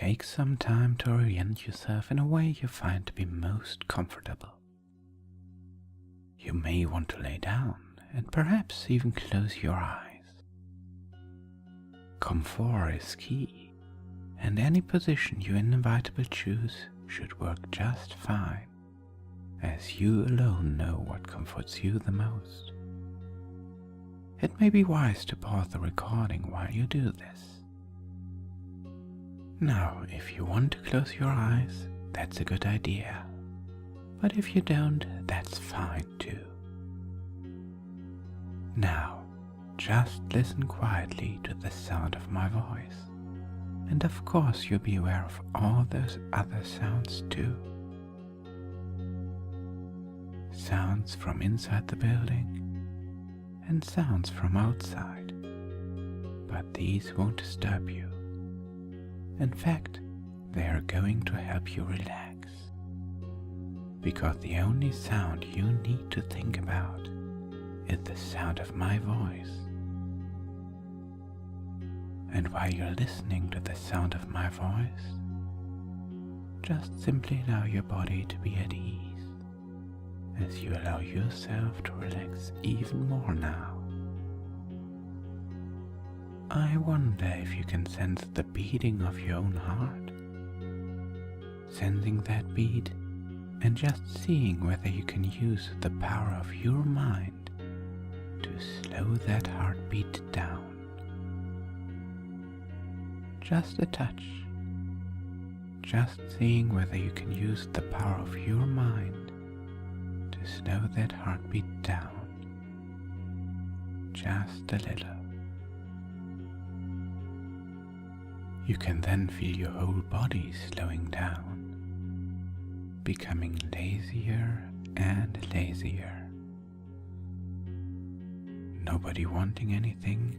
take some time to orient yourself in a way you find to be most comfortable. You may want to lay down and perhaps even close your eyes. Comfort is key, and any position you inevitably choose should work just fine, as you alone know what comforts you the most. It may be wise to pause the recording while you do this. Now, if you want to close your eyes, that's a good idea, but if you don't, that's fine too. Now, just listen quietly to the sound of my voice, and of course you'll be aware of all those other sounds too. Sounds from inside the building and sounds from outside, but these won't disturb you. In fact, they are going to help you relax, because the only sound you need to think about is the sound of my voice. And while you're listening to the sound of my voice, just simply allow your body to be at ease, as you allow yourself to relax even more now. I wonder if you can sense the beating of your own heart, sensing that beat and just seeing whether you can use the power of your mind to slow that heartbeat down. Just a touch, just seeing whether you can use the power of your mind to slow that heartbeat down, just a little. You can then feel your whole body slowing down, becoming lazier and lazier. Nobody wanting anything,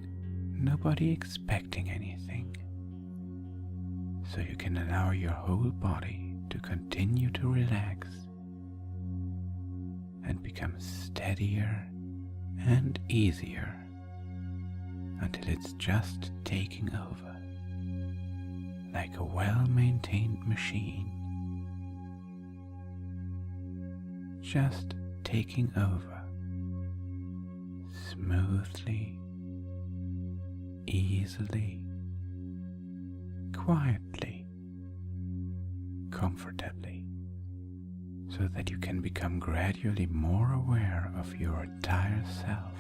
nobody expecting anything. So you can allow your whole body to continue to relax and become steadier and easier until it's just taking over, like a well-maintained machine, just taking over smoothly, easily, quietly, comfortably, so that you can become gradually more aware of your entire self,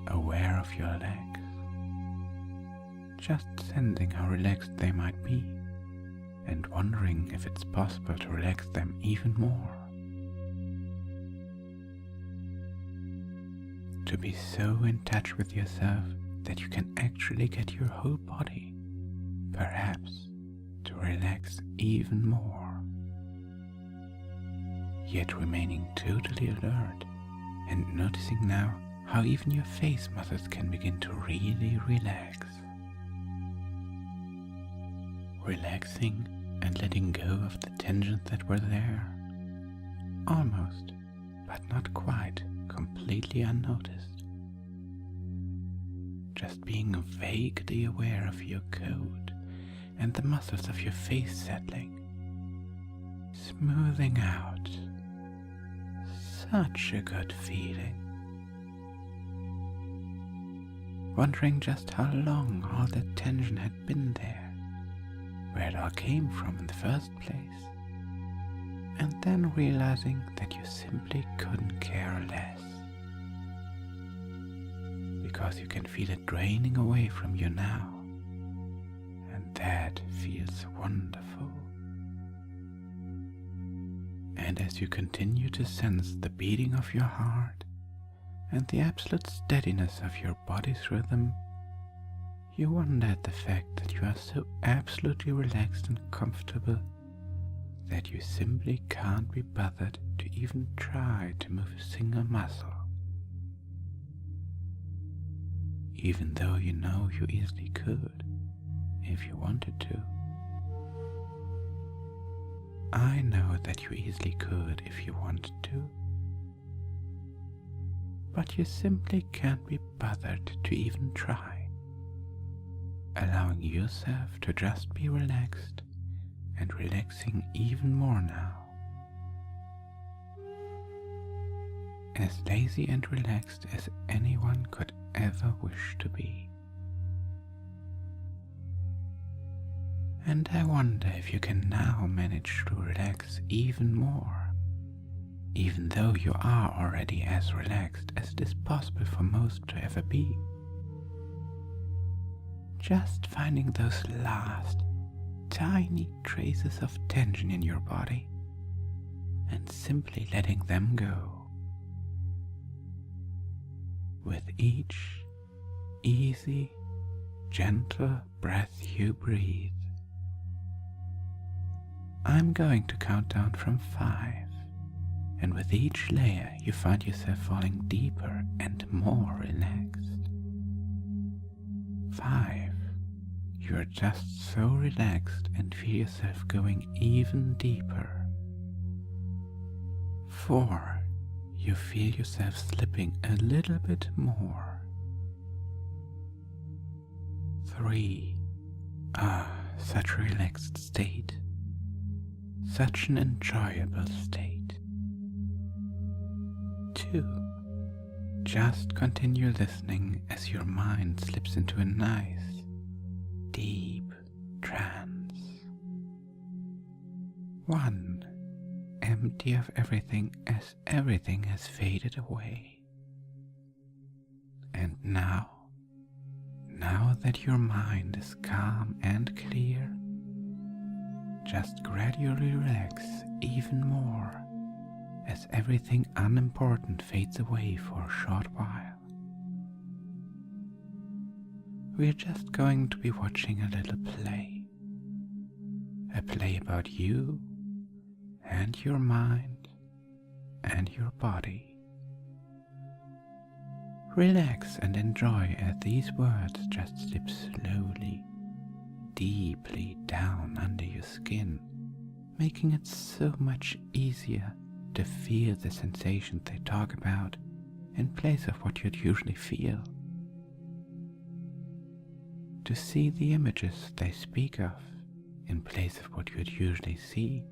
aware of your legs, just sensing how relaxed they might be, and wondering if it's possible to relax them even more. To be so in touch with yourself that you can actually get your whole body, perhaps, to relax even more, yet remaining totally alert and noticing now how even your face muscles can begin to really relax. Relaxing and letting go of the tensions that were there, almost, but not quite, completely unnoticed. Just being vaguely aware of your coat and the muscles of your face settling, smoothing out. Such a good feeling. Wondering just how long all that tension had been there, where it all came from in the first place, and then realizing that you simply couldn't care less, because you can feel it draining away from you now, and that feels wonderful. And as you continue to sense the beating of your heart and the absolute steadiness of your body's rhythm, you wonder at the fact that you are so absolutely relaxed and comfortable that you simply can't be bothered to even try to move a single muscle, even though you know you easily could if you wanted to. I know that you easily could if you wanted to, but you simply can't be bothered to even try. allowing yourself to just be relaxed and relaxing even more now. As lazy and relaxed as anyone could ever wish to be. And I wonder if you can now manage to relax even more, even though you are already as relaxed as it is possible for most to ever be. Just finding those last, tiny traces of tension in your body and simply letting them go. With each easy, gentle breath you breathe, I'm going to count down from 5, and with each layer you find yourself falling deeper and more relaxed. 5. You're just so relaxed and feel yourself going even deeper. 4. You feel yourself slipping a little bit more. 3. Such a relaxed state. Such an enjoyable state. 2. Just continue listening as your mind slips into a nice, deep trance. 1. Empty of everything as everything has faded away. And now that your mind is calm and clear, just gradually relax even more as everything unimportant fades away for a short while. We're just going to be watching a little play. A play about you and your mind and your body. Relax and enjoy as these words just slip slowly, deeply down under your skin, making it so much easier to feel the sensations they talk about in place of what you'd usually feel. To see the images they speak of in place of what you'd usually see.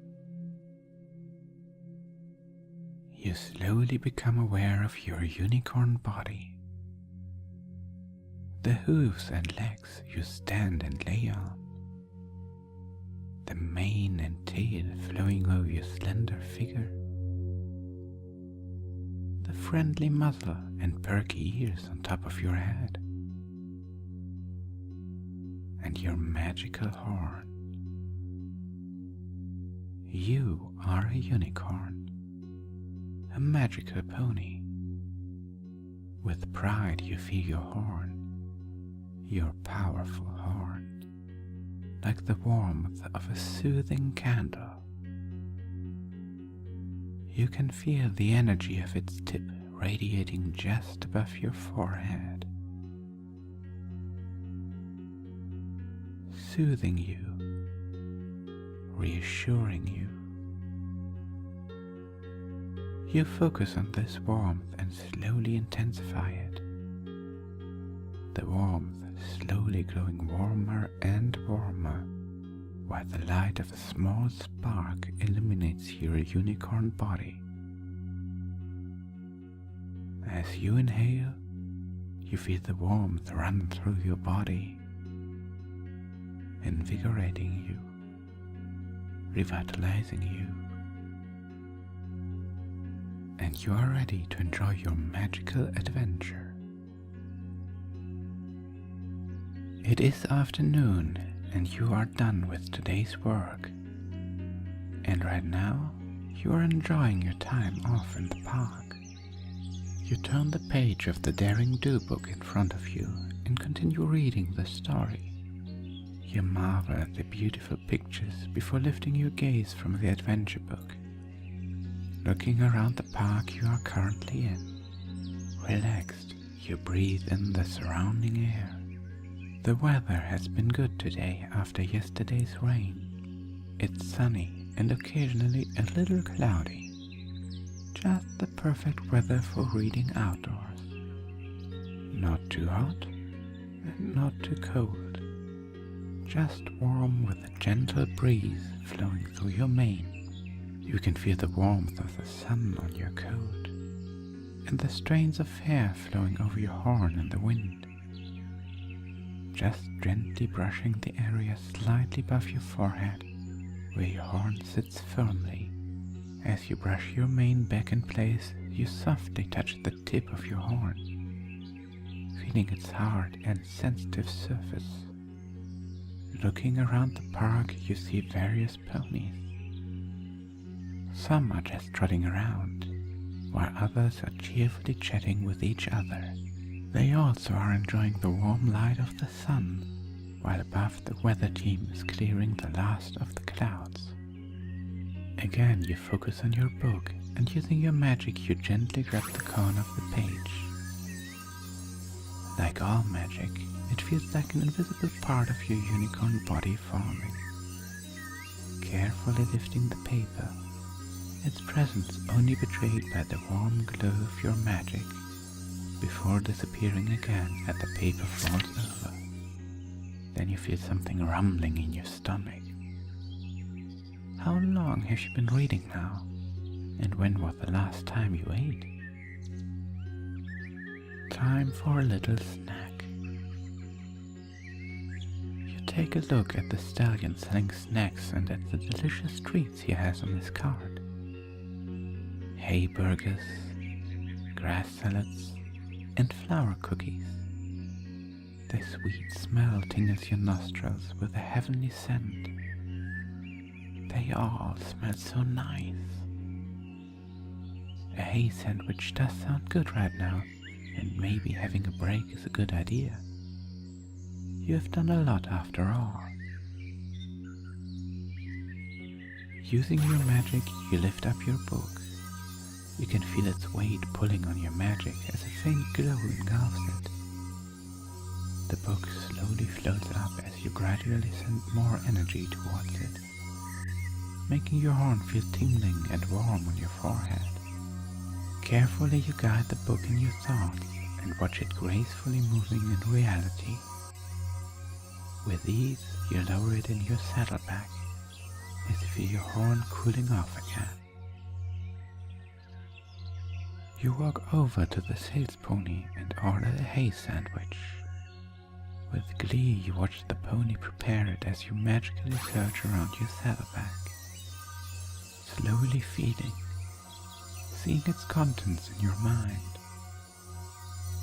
You slowly become aware of your unicorn body. The hooves and legs you stand and lay on. The mane and tail flowing over your slender figure. The friendly muzzle and perky ears on top of your head. And your magical horn. You are a unicorn. A magical pony. With pride you feel your horn, your powerful horn, like the warmth of a soothing candle. You can feel the energy of its tip radiating just above your forehead, soothing you, reassuring you. You focus on this warmth and slowly intensify it. The warmth slowly growing warmer and warmer, while the light of a small spark illuminates your unicorn body. As you inhale, you feel the warmth run through your body, invigorating you, revitalizing you. And you are ready to enjoy your magical adventure. It is afternoon and you are done with today's work. And right now, you are enjoying your time off in the park. You turn the page of the Daring Do book in front of you and continue reading the story. You marvel at the beautiful pictures before lifting your gaze from the adventure book. Looking around the park you are currently in. Relaxed, you breathe in the surrounding air. The weather has been good today after yesterday's rain. It's sunny and occasionally a little cloudy. Just the perfect weather for reading outdoors. Not too hot and not too cold. just warm with a gentle breeze flowing through your mane. You can feel the warmth of the sun on your coat and the strands of hair flowing over your horn in the wind. Just gently brushing the area slightly above your forehead where your horn sits firmly. As you brush your mane back in place, you softly touch the tip of your horn, feeling its hard and sensitive surface. Looking around the park, you see various ponies. Some are just trotting around, while others are cheerfully chatting with each other. They also are enjoying the warm light of the sun, while above the weather team is clearing the last of the clouds. Again, you focus on your book, and using your magic you gently grab the corner of the page. Like all magic, it feels like an invisible part of your unicorn body forming. Carefully lifting the paper, its presence only betrayed by the warm glow of your magic, before disappearing again as the paper falls over. Then you feel something rumbling in your stomach. How long have you been reading now? And when was the last time you ate? Time for a little snack. You take a look at the stallion selling snacks and at the delicious treats he has on his cart. Hay burgers, grass salads, and flour cookies. The sweet smell tingles your nostrils with a heavenly scent. They all smell so nice. A hay sandwich does sound good right now, and maybe having a break is a good idea. You have done a lot after all. Using your magic, you lift up your book. You can feel its weight pulling on your magic as a faint glow engulfs it. The book slowly floats up as you gradually send more energy towards it, making your horn feel tingling and warm on your forehead. Carefully you guide the book in your thoughts and watch it gracefully moving in reality. With ease, you lower it in your saddlebag as you feel your horn cooling off again. You walk over to the sales pony and order a hay sandwich. With glee, you watch the pony prepare it as you magically search around your saddlebag, slowly feeding, seeing its contents in your mind.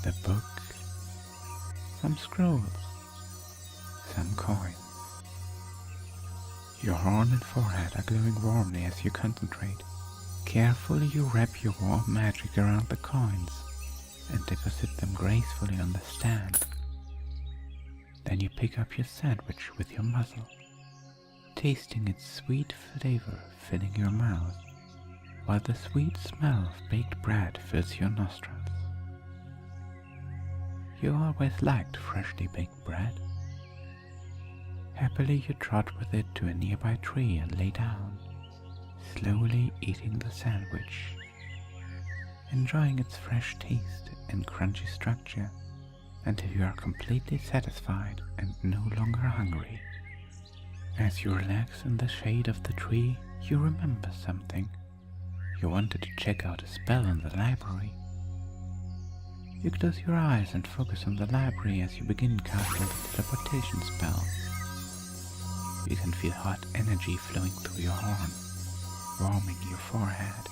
The book, some scrolls, some coins. Your horn and forehead are glowing warmly as you concentrate. Carefully you wrap your warm magic around the coins and deposit them gracefully on the stand. Then you pick up your sandwich with your muzzle, tasting its sweet flavor filling your mouth, while the sweet smell of baked bread fills your nostrils. You always liked freshly baked bread. Happily you trot with it to a nearby tree and lay down, slowly eating the sandwich, enjoying its fresh taste and crunchy structure until you are completely satisfied and no longer hungry. As you relax in the shade of the tree, you remember something. You wanted to check out a spell in the library. You close your eyes and focus on the library as you begin casting the teleportation spell. You can feel hot energy flowing through your horn, warming your forehead.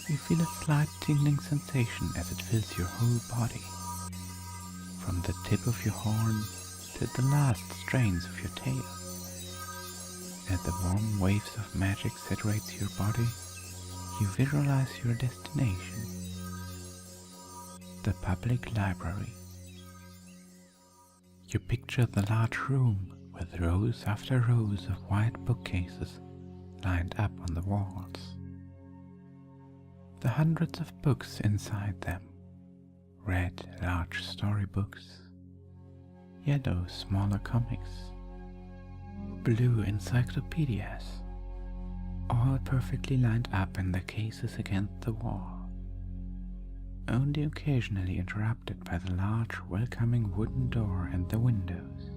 You feel a slight tingling sensation as it fills your whole body, from the tip of your horn to the last strains of your tail. As the warm waves of magic saturates your body, you visualize your destination, the public library. You picture the large room with rows after rows of white bookcases lined up on the walls. The hundreds of books inside them, red large storybooks, yellow smaller comics, blue encyclopedias, all perfectly lined up in the cases against the wall, only occasionally interrupted by the large welcoming wooden door and the windows.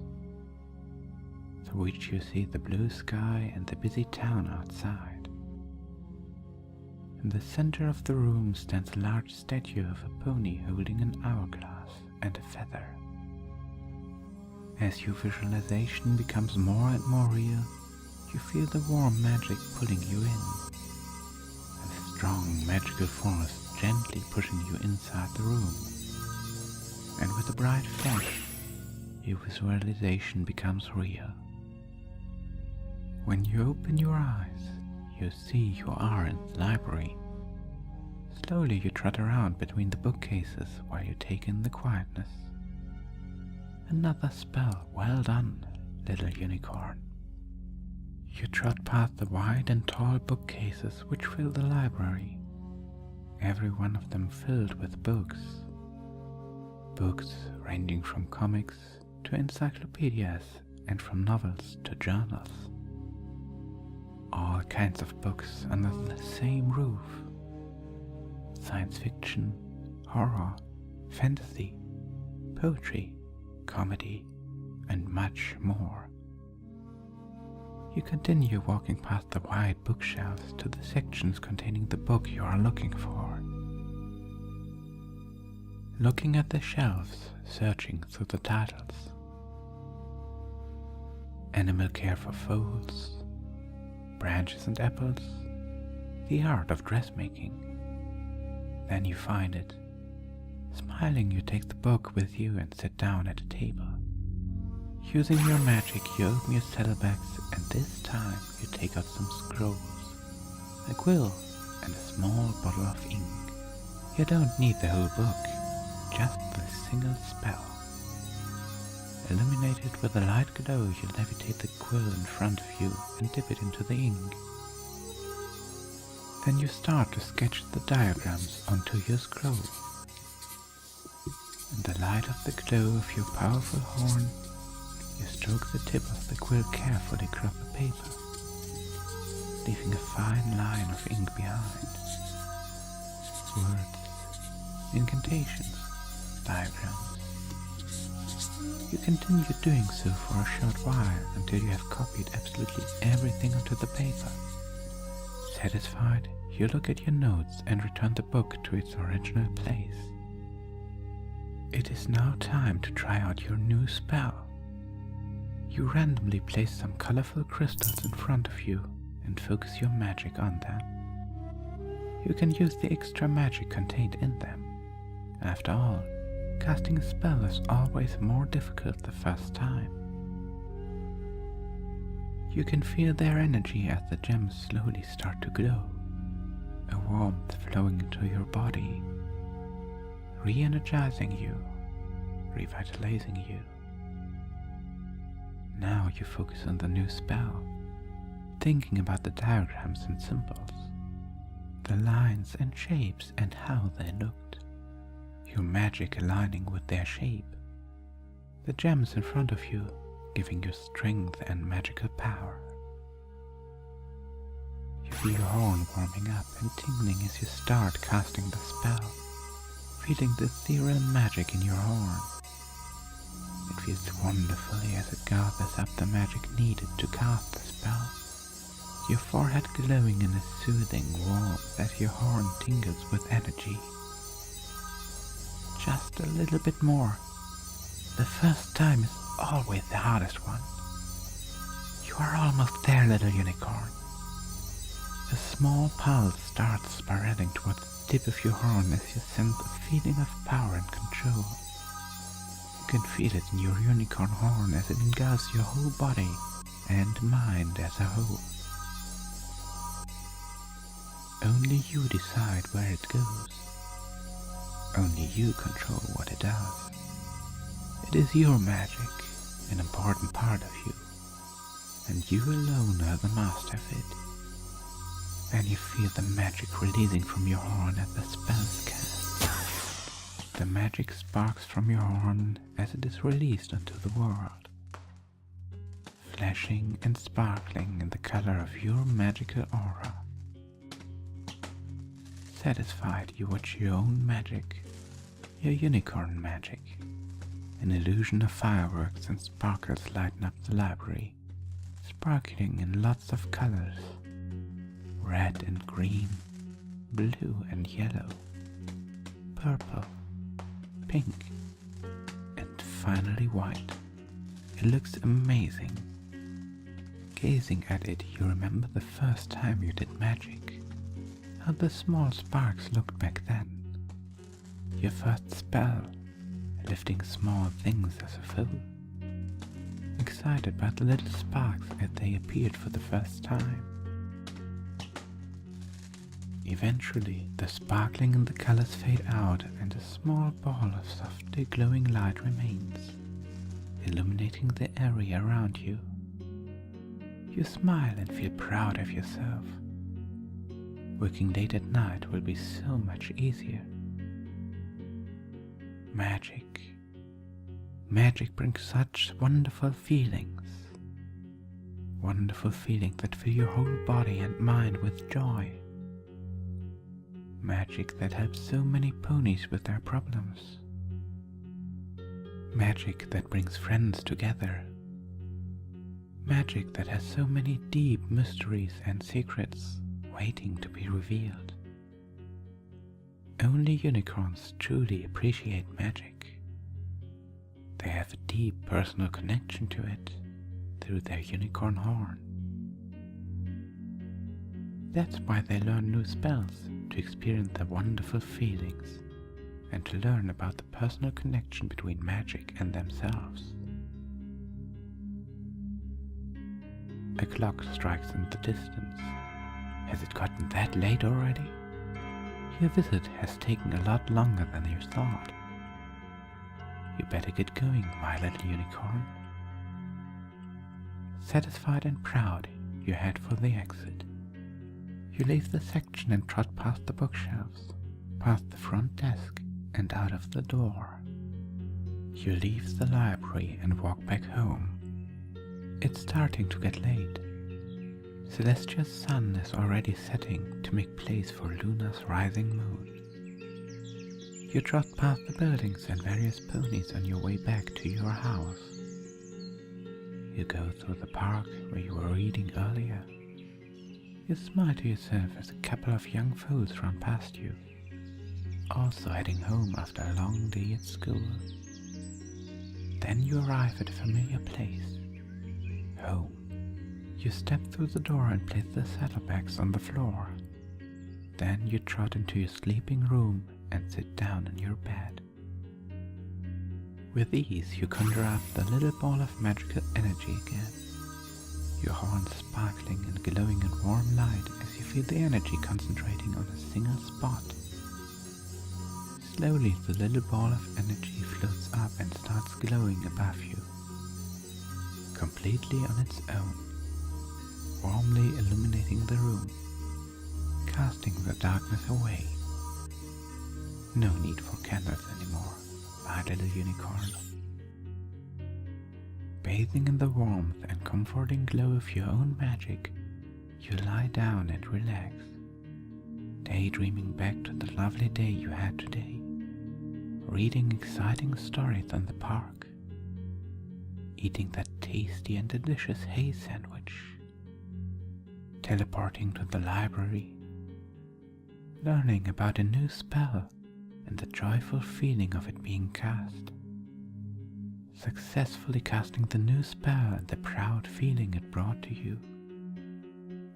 through which you see the blue sky and the busy town outside. In the center of the room stands a large statue of a pony holding an hourglass and a feather. As your visualization becomes more and more real, you feel the warm magic pulling you in, a strong magical force gently pushing you inside the room. And with a bright flash, your visualization becomes real. When you open your eyes, you see you are in the library. Slowly you trot around between the bookcases while you take in the quietness. Another spell, well done, little unicorn. You trot past the wide and tall bookcases which fill the library, every one of them filled with books. Books ranging from comics to encyclopedias and from novels to journals. All kinds of books under the same roof. Science fiction, horror, fantasy, poetry, comedy, and much more. You continue walking past the wide bookshelves to the sections containing the book you are looking for. Looking at the shelves, searching through the titles. Animal care for foals, branches and apples, the art of dressmaking. Then you find it. Smiling, you take the book with you and sit down at a table. Using your magic, you open your saddlebags, and this time you take out some scrolls, a quill, and a small bottle of ink. You don't need the whole book, just the single spell. Illuminated with a light glow, you levitate the quill in front of you and dip it into the ink. Then you start to sketch the diagrams onto your scroll. In the light of the glow of your powerful horn, you stroke the tip of the quill carefully across the paper, leaving a fine line of ink behind. Words, incantations, diagrams. You continue doing so for a short while until you have copied absolutely everything onto the paper. Satisfied, you look at your notes and return the book to its original place. It is now time to try out your new spell. You randomly place some colorful crystals in front of you and focus your magic on them. You can use the extra magic contained in them. After all, casting a spell is always more difficult the first time. You can feel their energy as the gems slowly start to glow, a warmth flowing into your body, re-energizing you, revitalizing you. Now you focus on the new spell, thinking about the diagrams and symbols, the lines and shapes and how they looked, your magic aligning with their shape, the gems in front of you giving you strength and magical power. You feel your horn warming up and tingling as you start casting the spell, feeling the ethereal magic in your horn. It feels wonderfully as it gathers up the magic needed to cast the spell, your forehead glowing in a soothing warmth as your horn tingles with energy. Just a little bit more. The first time is always the hardest one. You are almost there, little unicorn. A small pulse starts spiraling towards the tip of your horn as you sense a feeling of power and control. You can feel it in your unicorn horn as it engulfs your whole body and mind as a whole. Only you decide where it goes. Only you control what it does. It is your magic, an important part of you, and you alone are the master of it. And you feel the magic releasing from your horn as the spell is cast. The magic sparks from your horn as it is released into the world, flashing and sparkling in the color of your magical aura. Satisfied, you watch your own magic, your unicorn magic. An illusion of fireworks and sparkles lighten up the library, sparkling in lots of colors: red and green, blue and yellow, purple, pink, and finally white. It looks amazing. Gazing at it, you remember the first time you did magic, how the small sparks looked back then. Your first spell, lifting small things as a fool. Excited by the little sparks as they appeared for the first time. Eventually, the sparkling and the colors fade out and a small ball of softly glowing light remains, illuminating the area around you. You smile and feel proud of yourself. Working late at night will be so much easier. Magic. Magic brings such wonderful feelings. Wonderful feelings that fill your whole body and mind with joy. Magic that helps so many ponies with their problems. Magic that brings friends together. Magic that has so many deep mysteries and secrets waiting to be revealed. Only unicorns truly appreciate magic. They have a deep personal connection to it through their unicorn horn. That's why they learn new spells, to experience the wonderful feelings and to learn about the personal connection between magic and themselves. A clock strikes in the distance. Has it gotten that late already? Your visit has taken a lot longer than you thought. You better get going, my little unicorn. Satisfied and proud, you head for the exit. You leave the section and trot past the bookshelves, past the front desk, and out of the door. You leave the library and walk back home. It's starting to get late. Celestia's sun is already setting to make place for Luna's rising moon. You trot past the buildings and various ponies on your way back to your house. You go through the park where you were reading earlier. You smile to yourself as a couple of young foals run past you, also heading home after a long day at school. Then you arrive at a familiar place. Home. You step through the door and place the saddlebags on the floor. Then you trot into your sleeping room and sit down in your bed. With ease you conjure up the little ball of magical energy again. Your horns sparkling and glowing in warm light as you feel the energy concentrating on a single spot. Slowly the little ball of energy floats up and starts glowing above you, completely on its own, warmly illuminating the room, casting the darkness away. No need for candles anymore, my little unicorn. Bathing in the warmth and comforting glow of your own magic, you lie down and relax, daydreaming back to the lovely day you had today, reading exciting stories in the park, eating that tasty and delicious hay sandwich, teleporting to the library, learning about a new spell and the joyful feeling of it being cast, successfully casting the new spell and the proud feeling it brought to you.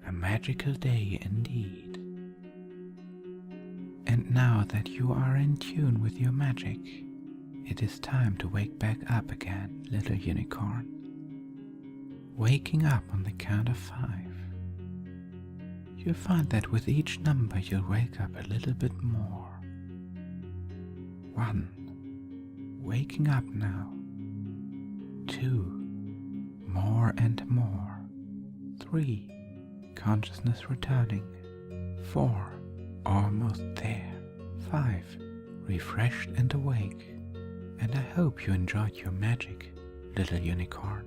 A magical day indeed. And now that you are in tune with your magic, it is time to wake back up again, little unicorn. Waking up on the count of 5. You'll find that with each number you'll wake up a little bit more. 1. Waking up now. 2. More and more. 3. Consciousness returning. 4. Almost there. 5. Refreshed and awake. And I hope you enjoyed your magic, little unicorn.